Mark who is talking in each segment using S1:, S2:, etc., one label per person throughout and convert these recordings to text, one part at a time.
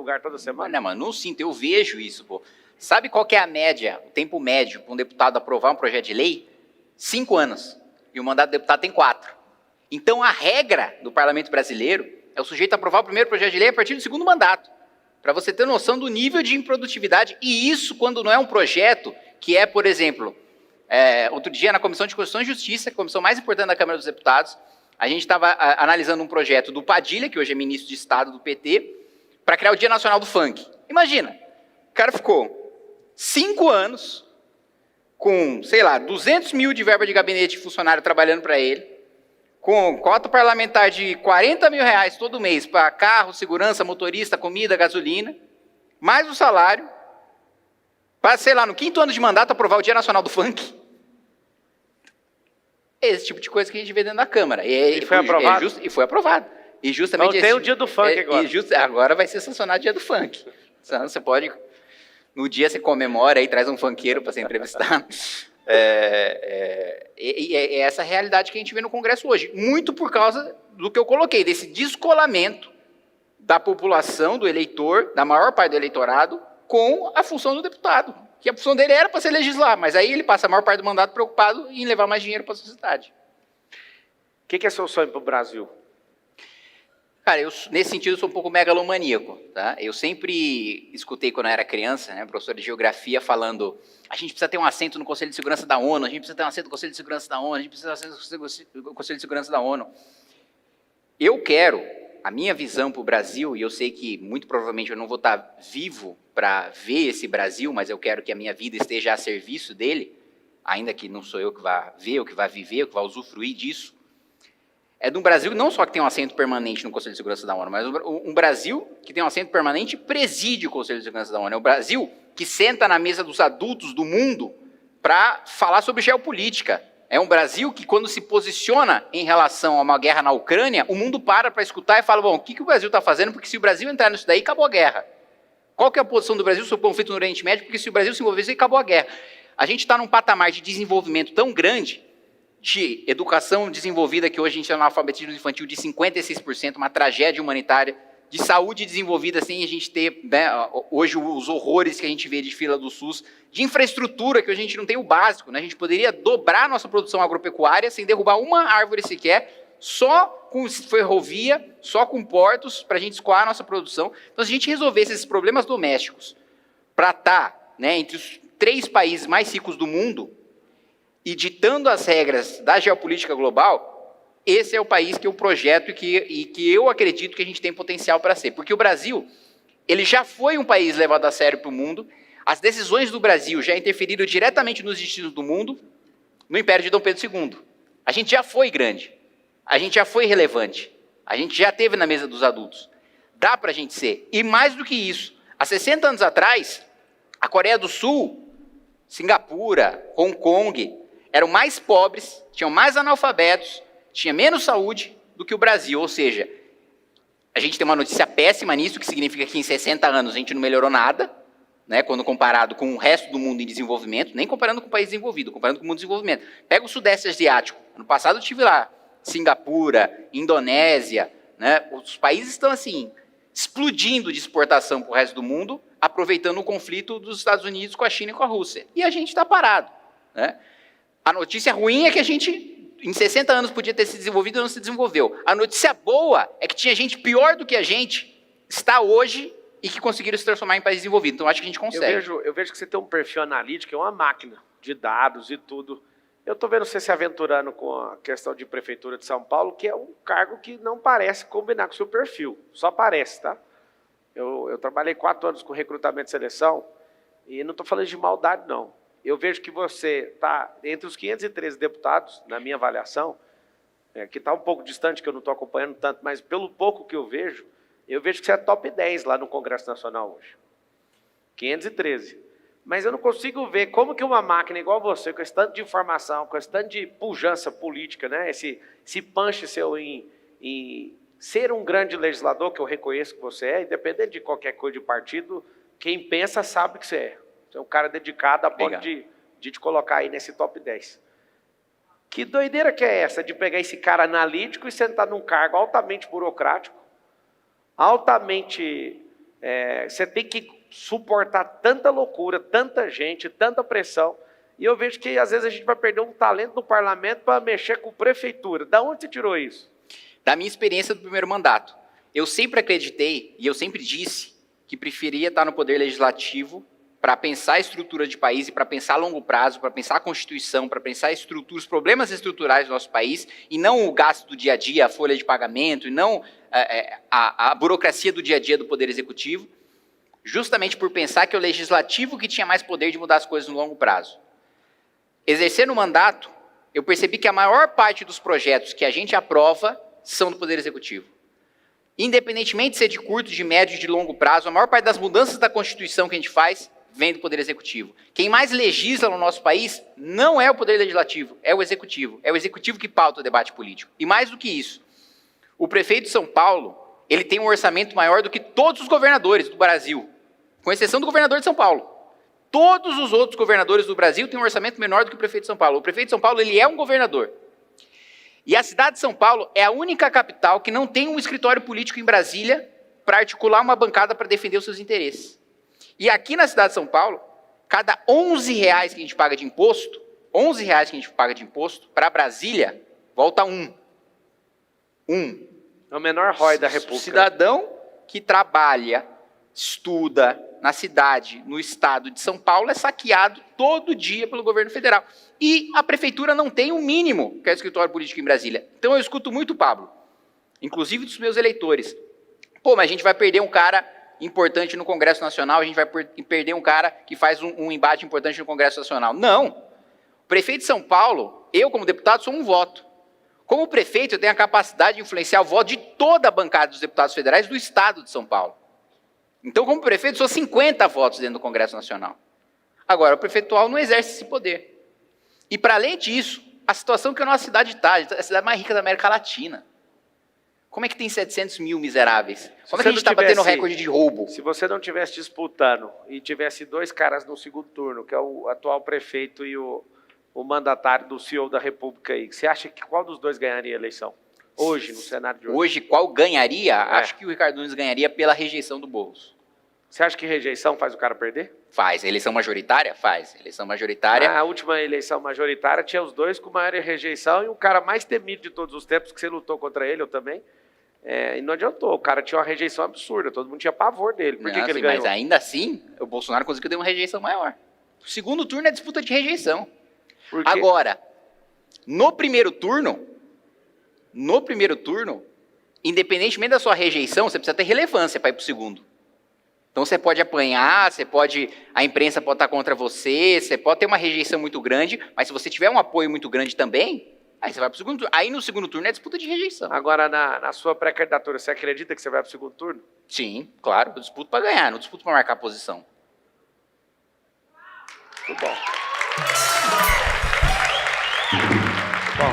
S1: lugar toda semana?
S2: Não, mano, não sinto, eu vejo isso, pô. Sabe qual que é a média, o tempo médio para um deputado aprovar um projeto de lei? 5 anos. E o mandato do deputado tem 4. Então a regra do parlamento brasileiro é o sujeito aprovar o primeiro projeto de lei a partir do segundo mandato. Para você ter noção do nível de improdutividade. E isso quando não é um projeto que é, por exemplo, outro dia na Comissão de Constituição e Justiça, a comissão mais importante da Câmara dos Deputados, a gente estava analisando um projeto do Padilha, que hoje é ministro de Estado do PT, para criar o Dia Nacional do Funk. Imagina, o cara ficou 5 anos com, sei lá, 200 mil de verba de gabinete de funcionário trabalhando para ele, com cota parlamentar de 40 mil reais todo mês para carro, segurança, motorista, comida, gasolina, mais o salário, para, sei lá, no 5º ano de mandato aprovar o Dia Nacional do Funk. Esse tipo de coisa que a gente vê dentro da Câmara.
S1: E foi aprovado?
S2: E foi aprovado. E justamente
S1: então tem o Dia do Funk agora.
S2: Agora vai ser sancionado o Dia do Funk. Então, você pode... No dia você comemora e traz um funkeiro para ser entrevistado. É essa a realidade que a gente vê no Congresso hoje. Muito por causa do que eu coloquei, desse descolamento da população, do eleitor, da maior parte do eleitorado, com a função do deputado. Que a função dele era para ser legislar, mas aí ele passa a maior parte do mandato preocupado em levar mais dinheiro para a sociedade.
S1: O que é seu sonho para o Brasil?
S2: Cara, eu, nesse sentido, sou um pouco megalomaníaco, tá? Eu sempre escutei, quando eu era criança, né, professor de geografia, falando: a gente precisa ter um assento no Conselho de Segurança da ONU, a gente precisa ter um assento no Conselho de Segurança da ONU, a gente precisa ter um assento no Conselho de Segurança da ONU. Eu quero, a minha visão para o Brasil, e eu sei que muito provavelmente eu não vou estar vivo para ver esse Brasil, mas eu quero que a minha vida esteja a serviço dele, ainda que não sou eu que vá ver, ou que vá viver, ou que vá usufruir disso. É de um Brasil não só que tem um assento permanente no Conselho de Segurança da ONU, mas um Brasil que tem um assento permanente e preside o Conselho de Segurança da ONU. É um Brasil que senta na mesa dos adultos do mundo para falar sobre geopolítica. É um Brasil que, quando se posiciona em relação a uma guerra na Ucrânia, o mundo para escutar e fala: bom, o que o Brasil está fazendo? Porque se o Brasil entrar nisso daí, acabou a guerra. Qual que é a posição do Brasil sobre o conflito no Oriente Médio? Porque se o Brasil se envolver nisso, acabou a guerra. A gente está num patamar de desenvolvimento tão grande, de educação desenvolvida, que hoje a gente tem um analfabetismo infantil de 56%, uma tragédia humanitária, de saúde desenvolvida sem a gente ter, né, hoje os horrores que a gente vê de fila do SUS, de infraestrutura, que hoje a gente não tem o básico, né? A gente poderia dobrar a nossa produção agropecuária sem derrubar uma árvore sequer, só com ferrovia, só com portos, para a gente escoar a nossa produção. Então, se a gente resolvesse esses problemas domésticos para estar, né, entre os 3 países mais ricos do mundo, e ditando as regras da geopolítica global, esse é o país que eu projeto e que eu acredito que a gente tem potencial para ser. Porque o Brasil, ele já foi um país levado a sério para o mundo, as decisões do Brasil já interferiram diretamente nos destinos do mundo, no Império de Dom Pedro II. A gente já foi grande, a gente já foi relevante, a gente já esteve na mesa dos adultos. Dá para a gente ser. E mais do que isso, há 60 anos atrás, a Coreia do Sul, Singapura, Hong Kong, eram mais pobres, tinham mais analfabetos, tinha menos saúde do que o Brasil. Ou seja, a gente tem uma notícia péssima nisso, que significa que em 60 anos a gente não melhorou nada, né, quando comparado com o resto do mundo em desenvolvimento, nem comparando com o país desenvolvido, comparando com o mundo em desenvolvimento. Pega o Sudeste Asiático. Ano passado eu estive lá, Singapura, Indonésia, né, os países estão assim, explodindo de exportação para o resto do mundo, aproveitando o conflito dos Estados Unidos com a China e com a Rússia. E a gente está parado, né? A notícia ruim é que a gente, em 60 anos, podia ter se desenvolvido e não se desenvolveu. A notícia boa é que tinha gente pior do que a gente, está hoje, e que conseguiram se transformar em país desenvolvido. Então, acho que a gente consegue.
S1: Eu vejo que você tem um perfil analítico, é uma máquina de dados e tudo. Eu estou vendo você se aventurando com a questão de Prefeitura de São Paulo, que é um cargo que não parece combinar com o seu perfil. Só parece, tá? Eu trabalhei 4 anos com recrutamento e seleção, e não estou falando de maldade, não. Eu vejo que você está entre os 513 deputados, na minha avaliação, que está um pouco distante, que eu não estou acompanhando tanto, mas pelo pouco que eu vejo que você é top 10 lá no Congresso Nacional hoje. 513. Mas eu não consigo ver como que uma máquina igual você, com esse tanto de informação, com esse tanto de pujança política, né, esse punch seu em ser um grande legislador, que eu reconheço que você é, independente de qualquer coisa de partido, quem pensa sabe que você é. Você é um cara dedicado a ponto de te colocar aí nesse top 10. Que doideira que é essa de pegar esse cara analítico e sentar num cargo altamente burocrático, altamente Você tem que suportar tanta loucura, tanta gente, tanta pressão. E eu vejo que, às vezes, a gente vai perder um talento no parlamento para mexer com prefeitura. Da onde você tirou isso?
S2: Da minha experiência do primeiro mandato. Eu sempre acreditei, e eu sempre disse, que preferia estar no poder legislativo para pensar a estrutura de país e para pensar a longo prazo, para pensar a Constituição, para pensar a estrutura, os problemas estruturais do nosso país, e não o gasto do dia a dia, a folha de pagamento, e não a burocracia do dia a dia do Poder Executivo, justamente por pensar que é o legislativo que tinha mais poder de mudar as coisas no longo prazo. Exercendo o mandato, eu percebi que a maior parte dos projetos que a gente aprova são do Poder Executivo. Independentemente de ser de curto, de médio e de longo prazo, a maior parte das mudanças da Constituição que a gente faz vem do Poder Executivo. Quem mais legisla no nosso país não é o Poder Legislativo, é o Executivo. É o Executivo que pauta o debate político. E mais do que isso, o prefeito de São Paulo, ele tem um orçamento maior do que todos os governadores do Brasil, com exceção do governador de São Paulo. Todos os outros governadores do Brasil têm um orçamento menor do que o prefeito de São Paulo. O prefeito de São Paulo, ele é um governador. E a cidade de São Paulo é a única capital que não tem um escritório político em Brasília para articular uma bancada para defender os seus interesses. E aqui na cidade de São Paulo, cada R$11 que a gente paga de imposto, R$11 que a gente paga de imposto, para Brasília, volta um.
S1: É o menor ROI da República.
S2: O cidadão que trabalha, estuda na cidade, no estado de São Paulo, é saqueado todo dia pelo governo federal. E a prefeitura não tem o mínimo, que é o escritório político em Brasília. Então eu escuto muito, Pablo, inclusive dos meus eleitores. Pô, mas a gente vai perder um cara importante no Congresso Nacional, a gente vai perder um cara que faz um embate importante no Congresso Nacional. Não. O prefeito de São Paulo, eu como deputado, sou um voto. Como prefeito, eu tenho a capacidade de influenciar o voto de toda a bancada dos deputados federais do estado de São Paulo. Então, como prefeito, sou 50 votos dentro do Congresso Nacional. Agora, o prefeito atual não exerce esse poder. E, para além disso, a situação que a nossa cidade está, é a cidade mais rica da América Latina. Como é que tem 700 mil miseráveis? Como é que a gente está batendo recorde de roubo?
S1: Se você não estivesse disputando e tivesse dois caras no segundo turno, que é o atual prefeito e o mandatário do CEO da República aí, você acha que qual dos dois ganharia a eleição? Hoje, no cenário de hoje.
S2: Hoje, qual ganharia? Acho que o Ricardo Nunes ganharia pela rejeição do Boulos.
S1: Você acha que rejeição faz o cara perder?
S2: Faz. Eleição majoritária? Faz. Eleição majoritária...
S1: A última eleição majoritária tinha os dois com maior rejeição e o cara mais temido de todos os tempos, que você lutou contra ele, eu também. E não adiantou, o cara tinha uma rejeição absurda, todo mundo tinha pavor dele. Por que ele ganhou?
S2: Mas ainda assim, o Bolsonaro conseguiu ter uma rejeição maior. O segundo turno é disputa de rejeição. Agora, no primeiro turno, independentemente da sua rejeição, você precisa ter relevância para ir para o segundo. Então você pode apanhar, a imprensa pode estar contra você, você pode ter uma rejeição muito grande, mas se você tiver um apoio muito grande também, aí você vai para o segundo turno. Aí no segundo turno é disputa de rejeição.
S1: Agora, na sua pré-candidatura, você acredita que você vai para o segundo turno?
S2: Sim, claro, eu disputo para ganhar, não disputo para marcar posição.
S1: Muito bom. Bom,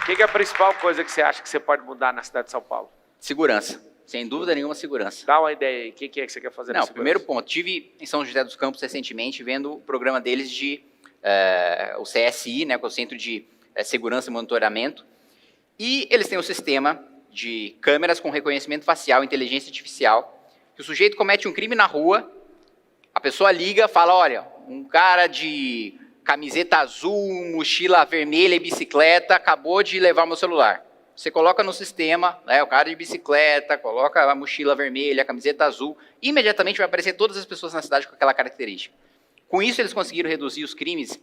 S1: o que é a principal coisa que você acha que você pode mudar na cidade de São Paulo?
S2: Segurança. Sem dúvida nenhuma, segurança.
S1: Dá uma ideia aí, o que é que você quer fazer na segurança?
S2: Primeiro ponto, estive em São José dos Campos recentemente vendo o programa deles de o CSI, né, que é o Centro de Segurança e Monitoramento, e eles têm um sistema de câmeras com reconhecimento facial, inteligência artificial, que o sujeito comete um crime na rua, a pessoa liga, fala, olha, um cara de camiseta azul, mochila vermelha e bicicleta acabou de levar o meu celular. Você coloca no sistema, né, o cara de bicicleta, coloca a mochila vermelha, a camiseta azul, imediatamente vai aparecer todas as pessoas na cidade com aquela característica. Com isso, eles conseguiram reduzir os crimes,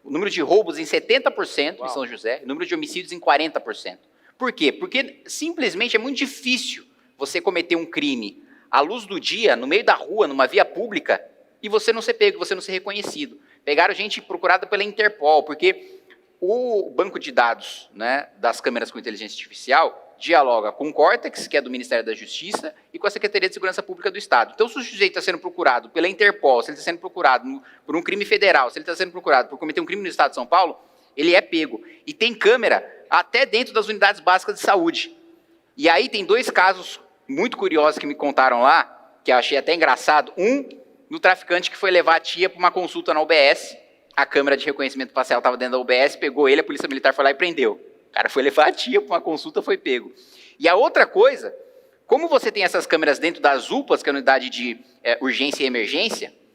S2: o número de roubos em 70% em São José, o número de homicídios em 40%. Por quê? Porque simplesmente é muito difícil você cometer um crime à luz do dia, no meio da rua, numa via pública, e você não ser pego, você não ser reconhecido. Pegaram gente procurada pela Interpol, porque o banco de dados, né, das câmeras com inteligência artificial dialoga com o Cortex, que é do Ministério da Justiça, e com a Secretaria de Segurança Pública do Estado. Então, se o sujeito está sendo procurado pela Interpol, se ele está sendo procurado por um crime federal, se ele está sendo procurado por cometer um crime no Estado de São Paulo, ele é pego. E tem câmera até dentro das unidades básicas de saúde. E aí tem dois casos muito curiosos que me contaram lá, que eu achei até engraçado. Um, no traficante que foi levar a tia para uma consulta na UBS, a câmera de reconhecimento facial estava dentro da UBS, pegou ele, a polícia militar foi lá e prendeu. O cara foi levar a tia para uma consulta, foi pego. E a outra coisa Como você tem essas câmeras dentro das UPAs, que é a unidade de urgência e emergência,